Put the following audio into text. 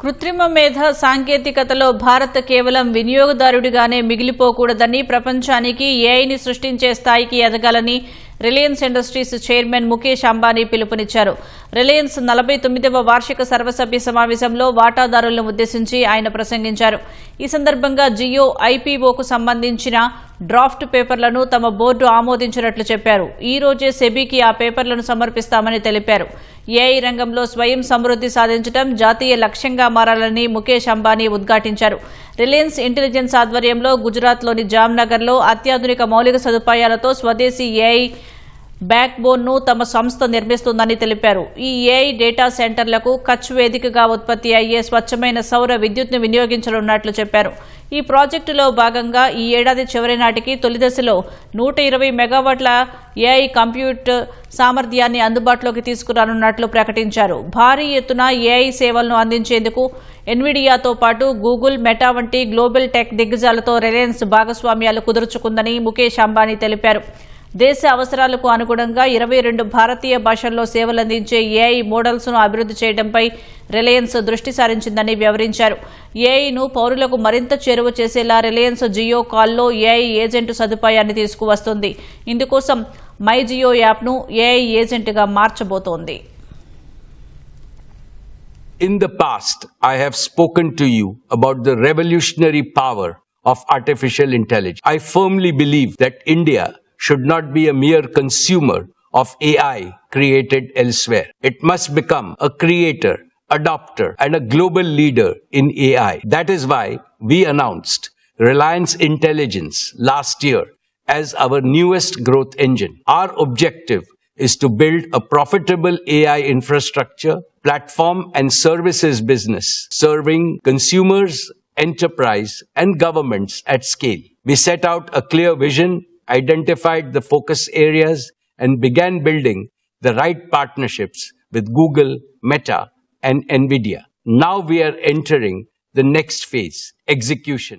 కృత్రిమ మేధ సాంకేతికతలో భారత్ కేవలం వినియోగదారుడిగానే మిగిలిపోకూడదని, ప్రపంచానికి ఏఐని సృష్టించే స్థాయికి ఎదగాలని Reliance industries chairman Mukesh Ambani పిలుపునిచ్చారు. రిలయన్స్ 49వ వార్షిక సర్వసభ్య సమావేశంలో వాటాదారులను ఉద్దేశించి ఆయన ప్రసంగించారు. ఈ సందర్భంగా జియో ఐపీఓకు సంబంధించిన డ్రాఫ్ట్ పేపర్లను తమ బోర్డు ఆమోదించినట్లు చెప్పారు. ఈ రోజే సెబీకి ఆ పేపర్లను సమర్పిస్తామని తెలిపారు. ఏఐ రంగంలో స్వయం సమృద్ధి సాధించడం జాతీయ లక్ష్యంగా మారాలని ముఖేష్ అంబానీ ఉద్ఘాటించారు. రిలయన్స్ ఇంటెలిజెన్స్ ఆధ్వర్యంలో గుజరాత్లోని జామ్నగర్లో అత్యాధునిక మౌలిక సదుపాయాలతో స్వదేశీ ఏఐ బ్యాక్ బోన్ ను తమ సంస్థ నిర్మిస్తుందని తెలిపారు. ఈ ఏఐ డేటా సెంటర్లకు కచ్ వేదికగా ఉత్పత్తి అయ్యే స్వచ్ఛమైన సౌర విద్యుత్ను వినియోగించనున్నట్లు చెప్పారు. ఈ ప్రాజెక్టులో భాగంగా ఈ ఏడాది చివరి నాటికి తొలిదశలో 120 మెగావాట్ల ఏఐ కంప్యూట్ సామర్థ్యాన్ని అందుబాటులోకి తీసుకురానున్నట్లు ప్రకటించారు. భారీ ఎత్తున ఏఐ సేవలను అందించేందుకు ఎన్విడియాతో పాటు గూగుల్, మెటా వంటి గ్లోబల్ టెక్ దిగ్గజాలతో రిలయన్స్ భాగస్వామ్యాలు కుదుర్చుకుందని ముఖేష్ అంబానీ తెలిపారు. దేశ అవసరాలకు అనుగుణంగా 22 భారతీయ భాషల్లో సేవలందించే ఏఐ మోడల్స్ ను అభివృద్ధి చేయడంపై రిలయన్స్ దృష్టి సారించిందని వివరించారు. ఏఐను పౌరులకు మరింత చేరువ చేసేలా రిలయన్స్ జియో కాల్లో ఏఐ ఏజెంట్ సదుపాయాన్ని తీసుకువస్తుంది. ఇందుకోసం మై జియో యాప్ను ఏఐ ఏజెంట్గా మార్చబోతోంది. In the past, I have spoken to you about the revolutionary power of artificial intelligence. I firmly believe that India should not be a mere consumer of AI created elsewhere. It must become a creator, adopter, and a global leader in AI. That is why we announced Reliance Intelligence last year as our newest growth engine. Our objective is to build a profitable AI infrastructure, platform, and services business serving consumers, enterprise, and governments at scale. We set out a clear vision, identified the focus areas, and began building the right partnerships with Google, Meta, and NVIDIA. Now we are entering the next phase, execution.